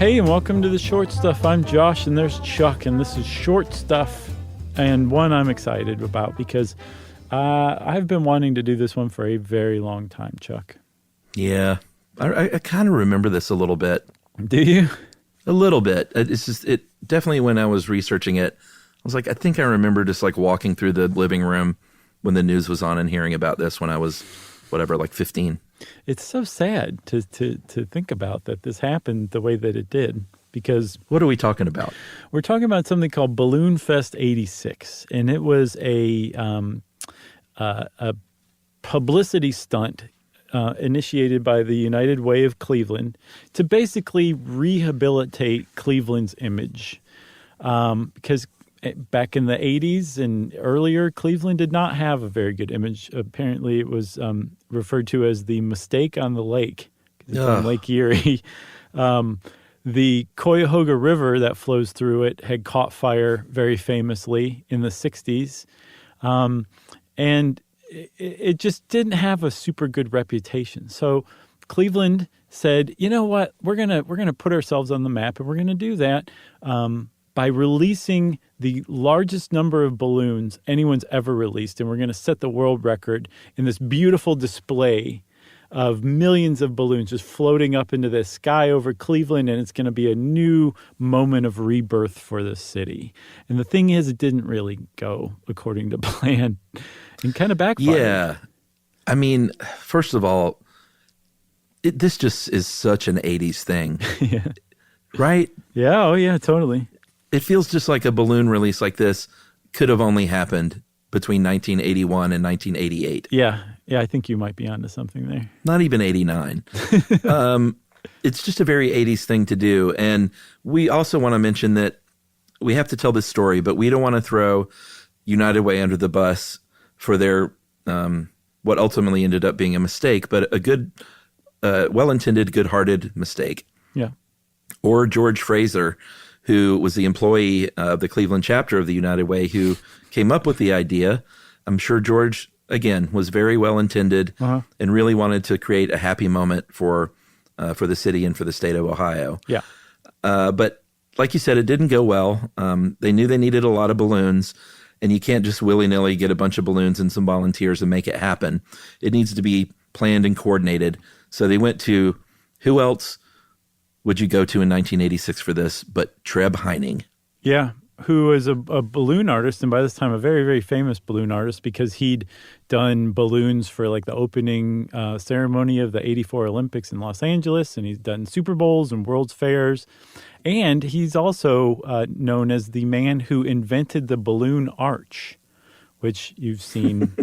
Hey, and welcome to the Short Stuff. I'm Josh, and there's Chuck, and this is Short Stuff, and one I'm excited about because I've been wanting to do this one for a very long time, Chuck. Yeah, I kind of remember this a little bit. Do you? A little bit. It definitely, when I was researching it, I was like, I think I remember just like walking through the living room when the news was on and hearing about this when I was, whatever, like 15. It's so sad to think about that this happened the way that it did, because... What are we talking about? We're talking about something called Balloonfest 86, and it was a publicity stunt initiated by the United Way of Cleveland to basically rehabilitate Cleveland's image. Because back in the 80s and earlier, Cleveland did not have a very good image. Apparently, it was referred to as the mistake on the lake. It's on Lake Erie. The Cuyahoga River that flows through it had caught fire very famously in the 60s. And it just didn't have a super good reputation. So Cleveland said, you know what, we're gonna put ourselves on the map, and we're gonna do that by releasing the largest number of balloons anyone's ever released, and we're gonna set the world record in this beautiful display of millions of balloons just floating up into the sky over Cleveland, and it's going to be a new moment of rebirth for the city. And the thing is, it didn't really go according to plan and kind of backfired. Yeah. I mean, first of all, this just is such an 80s thing. Yeah. Right? Yeah. Oh, yeah, totally. It feels just like a balloon release like this could have only happened between 1981 and 1988. Yeah. Yeah, I think you might be onto something there. Not even 89. It's just a very 80s thing to do. And we also want to mention that we have to tell this story, but we don't want to throw United Way under the bus for their what ultimately ended up being a mistake, but a good, well-intended, good-hearted mistake. Yeah. Or George Fraser, who was the employee of the Cleveland chapter of the United Way, who came up with the idea. I'm sure George, again, was very well-intended and really wanted to create a happy moment for the city and for the state of Ohio. Yeah. But like you said, it didn't go well. They knew they needed a lot of balloons, and you can't just willy-nilly get a bunch of balloons and some volunteers and make it happen. It needs to be planned and coordinated. So they went to, who else would you go to in 1986 for this but Treb Heining? Yeah, who was a balloon artist, and by this time a very, very famous balloon artist, because he'd done balloons for like the opening ceremony of the 84 Olympics in Los Angeles, and he's done Super Bowls and World's Fairs. And he's also known as the man who invented the balloon arch, which you've seen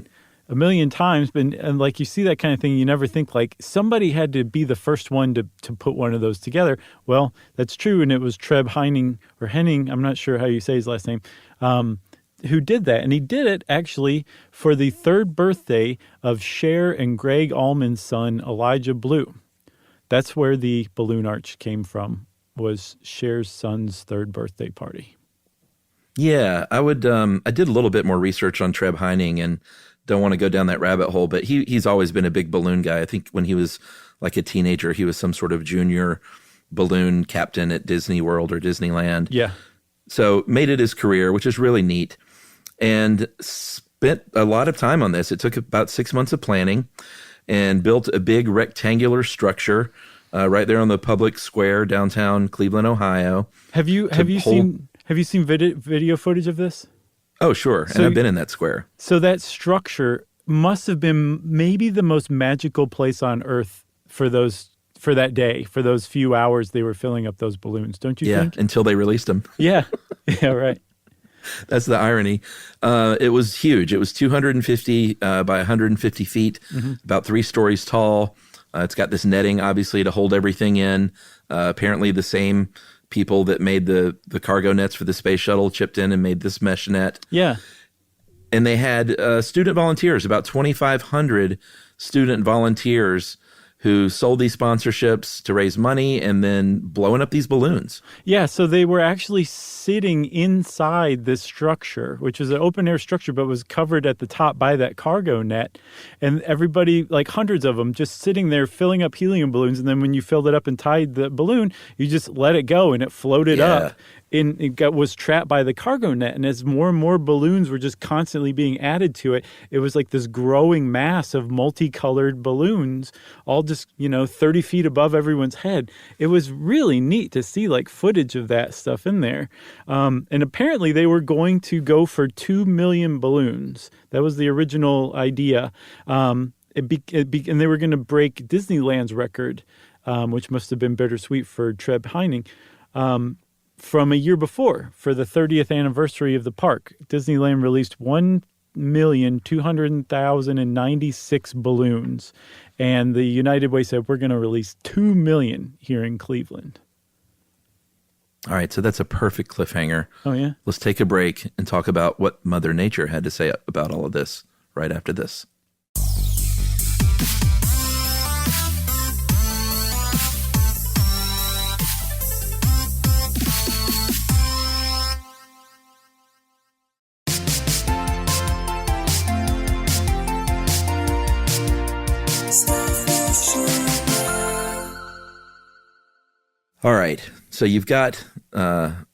a million times. And like you see that kind of thing, you never think like somebody had to be the first one to put one of those together. Well, that's true. And it was Treb Heining, or Henning, I'm not sure how you say his last name, who did that. And he did it actually for the third birthday of Cher and Greg Allman's son, Elijah Blue. That's where the balloon arch came from, was Cher's son's third birthday party. Yeah, I did a little bit more research on Treb Heining and don't want to go down that rabbit hole, but he's always been a big balloon guy. I think when he was like a teenager, he was some sort of junior balloon captain at Disney World or Disneyland. Yeah. So made it his career, which is really neat, and spent a lot of time on this. It took about 6 months of planning and built a big rectangular structure right there on the public square downtown Cleveland, Ohio. Have you seen video footage of this? Oh, sure. And I've been in that square. So that structure must have been maybe the most magical place on earth for that day, for those few hours they were filling up those balloons, don't you think? Yeah, until they released them. Yeah. Yeah, right. That's the irony. It was huge. It was 250 by 150 feet, about 3 stories tall. It's got this netting, obviously, to hold everything in. Apparently the same people that made the cargo nets for the space shuttle chipped in and made this mesh net. Yeah. And they had student volunteers, about 2,500 student volunteers who sold these sponsorships to raise money and then blowing up these balloons. Yeah, so they were actually sitting inside this structure, which was an open air structure, but was covered at the top by that cargo net. And everybody, like hundreds of them, just sitting there filling up helium balloons. And then when you filled it up and tied the balloon, you just let it go and it floated up. And was trapped by the cargo net. And as more and more balloons were just constantly being added to it, it was like this growing mass of multicolored balloons, all just, 30 feet above everyone's head. It was really neat to see like footage of that stuff in there. And apparently they were going to go for 2 million balloons. That was the original idea. And they were going to break Disneyland's record, which must have been bittersweet for Treb Heining. From a year before, for the 30th anniversary of the park, Disneyland released 1,200,096 balloons. And the United Way said, we're going to release 2 million here in Cleveland. All right, so that's a perfect cliffhanger. Oh, yeah? Let's take a break and talk about what Mother Nature had to say about all of this right after this. All right, so you've got, you've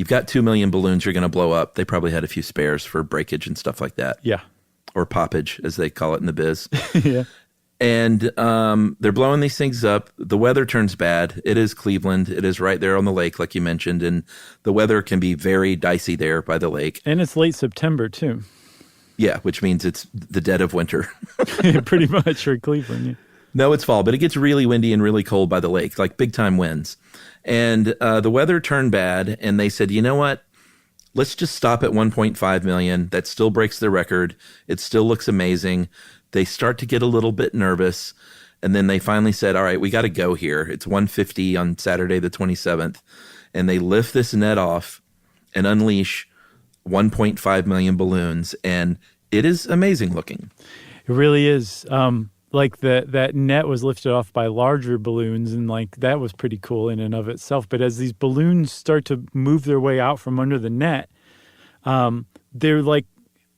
got 2 million balloons you're going to blow up. They probably had a few spares for breakage and stuff like that. Yeah. Or poppage, as they call it in the biz. Yeah. And they're blowing these things up. The weather turns bad. It is Cleveland. It is right there on the lake, like you mentioned, and the weather can be very dicey there by the lake. And it's late September, too. Yeah, which means it's the dead of winter. Pretty much for Cleveland, yeah. No, it's fall, but it gets really windy and really cold by the lake, like big time winds. And the weather turned bad, and they said, you know what? Let's just stop at 1.5 million. That still breaks the record. It still looks amazing. They start to get a little bit nervous, and then they finally said, all right, we got to go here. It's 1:50 on Saturday the 27th, and they lift this net off and unleash 1.5 million balloons, and it is amazing looking. It really is. Like that net was lifted off by larger balloons, and like that was pretty cool in and of itself. But as these balloons start to move their way out from under the net, they're like,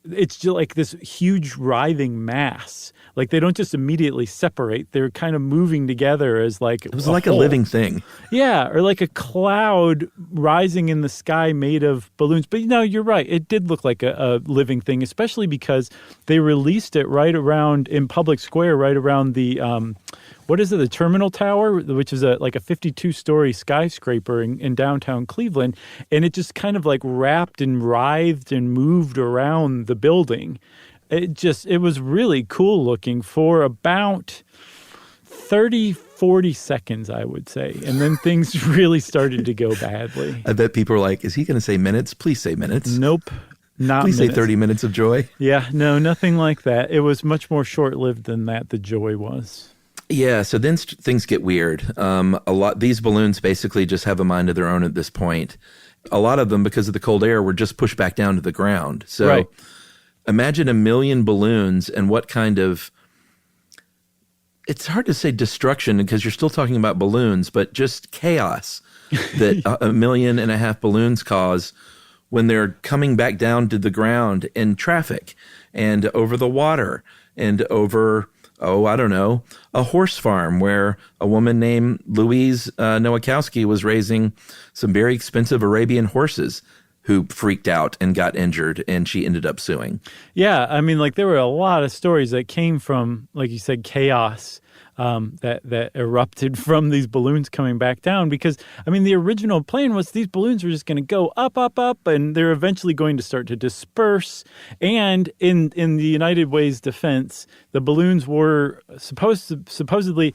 it's just like this huge writhing mass. Like they don't just immediately separate; they're kind of moving together as like it was like a living thing. Yeah, or like a cloud rising in the sky made of balloons. But you're right; it did look like a living thing, especially because they released it right around in Public Square, right around the the Terminal Tower, which is like a 52-story skyscraper in downtown Cleveland, and it just kind of like wrapped and writhed and moved around the building. It was really cool looking for about 30, 40 seconds, I would say. And then things really started to go badly. I bet people are like, is he going to say minutes? Please say minutes. Nope. Not Please minutes. say 30 minutes of joy. Yeah, no, nothing like that. It was much more short-lived than that, the joy was. Yeah, so then things get weird. These balloons basically just have a mind of their own at this point. A lot of them, because of the cold air, were just pushed back down to the ground. So right. Imagine 1 million balloons and what kind of, it's hard to say destruction because you're still talking about balloons, but just chaos that 1.5 million balloons cause when they're coming back down to the ground in traffic and over the water and over, a horse farm where a woman named Louise Nowakowski was raising some very expensive Arabian horses who freaked out and got injured, and she ended up suing. Yeah, I mean, like there were a lot of stories that came from, like you said, chaos that erupted from these balloons coming back down. Because, I mean, the original plan was these balloons were just going to go up, up, up, and they're eventually going to start to disperse. And in the United Way's defense, the balloons were supposedly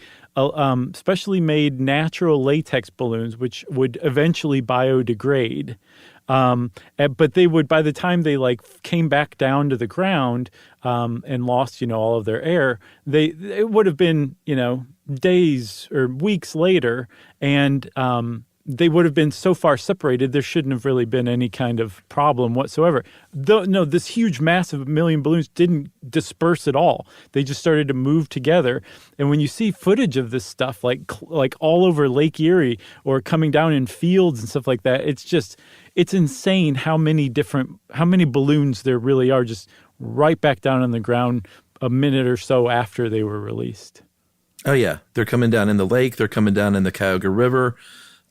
specially made natural latex balloons, which would eventually biodegrade. But they would, by the time they like came back down to the ground and lost, all of their air, it would have been, days or weeks later, and they would have been so far separated, there shouldn't have really been any kind of problem whatsoever. No, this huge, massive million balloons didn't disperse at all. They just started to move together. And when you see footage of this stuff, like all over Lake Erie or coming down in fields and stuff like that, it's insane how many balloons there really are just right back down on the ground a minute or so after they were released. Oh yeah, they're coming down in the lake. They're coming down in the Cuyahoga River.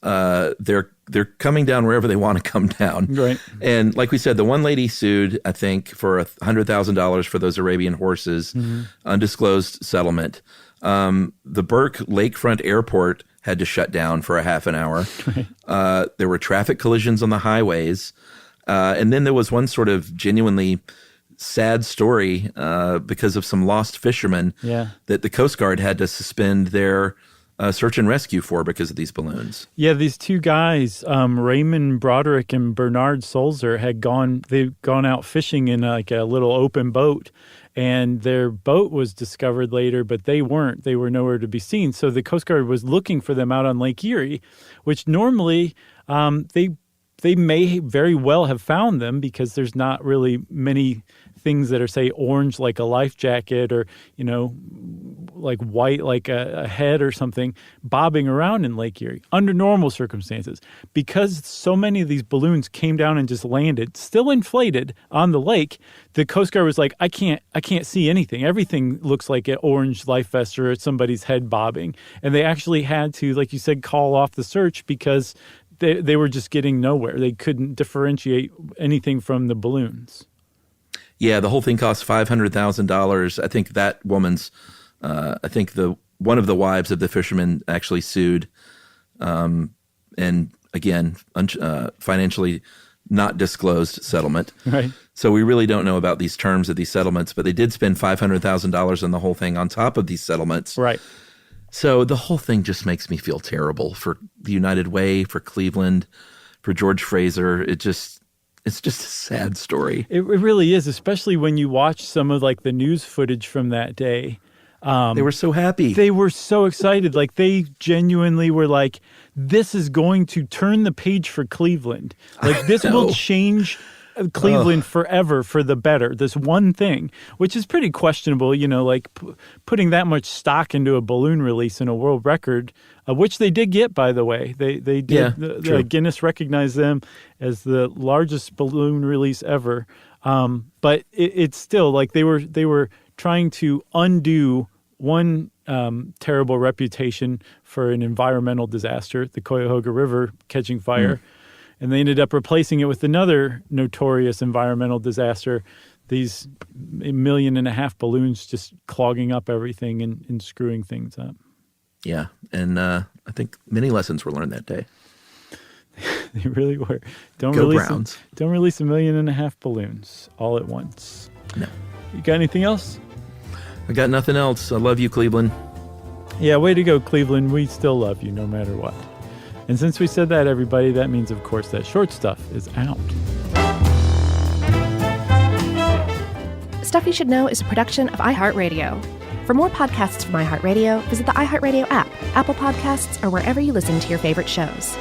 They're coming down wherever they want to come down. Right. And like we said, the one lady sued, I think, for $100,000 for those Arabian horses, undisclosed settlement. The Burke Lakefront Airport had to shut down for a half an hour. Right. There were traffic collisions on the highways. And then there was one sort of genuinely sad story because of some lost fishermen that the Coast Guard had to suspend their search and rescue for because of these balloons. Yeah, these two guys, Raymond Broderick and Bernard Sulzer, they'd gone out fishing in like a little open boat, and their boat was discovered later, but they weren't. They were nowhere to be seen. So the Coast Guard was looking for them out on Lake Erie, which normally they may very well have found them because there's not really many things that are, say, orange like a life jacket or, like white like a head or something bobbing around in Lake Erie under normal circumstances. Because so many of these balloons came down and just landed, still inflated, on the lake, the Coast Guard was like, I can't see anything. Everything looks like an orange life vest or somebody's head bobbing. And they actually had to, like you said, call off the search because they were just getting nowhere. They couldn't differentiate anything from the balloons. Yeah, the whole thing cost $500,000. I think that woman's, one of the wives of the fisherman actually sued. And again, financially not disclosed settlement. Right. So we really don't know about these terms of these settlements, but they did spend $500,000 on the whole thing on top of these settlements. Right. So the whole thing just makes me feel terrible for the United Way, for Cleveland, for George Fraser. It's just a sad story. It really is, especially when you watch some of like the news footage from that day. They were so happy. They were so excited. Like they genuinely were like, this is going to turn the page for Cleveland. Like this will change Cleveland forever for the better. This one thing, which is pretty questionable, like putting that much stock into a balloon release in a world record, which they did get, by the way. They did. Yeah, Guinness recognized them as the largest balloon release ever. But it's still like they were trying to undo one terrible reputation for an environmental disaster, the Cuyahoga River catching fire. And they ended up replacing it with another notorious environmental disaster, these 1.5 million balloons just clogging up everything and screwing things up. Yeah, and I think many lessons were learned that day. They really were. Don't Go release Browns. Don't release 1.5 million balloons all at once. No. You got anything else? I got nothing else. I love you, Cleveland. Yeah, way to go, Cleveland. We still love you no matter what. And since we said that, everybody, that means, of course, that Short Stuff is out. Stuff You Should Know is a production of iHeartRadio. For more podcasts from iHeartRadio, visit the iHeartRadio app, Apple Podcasts, or wherever you listen to your favorite shows.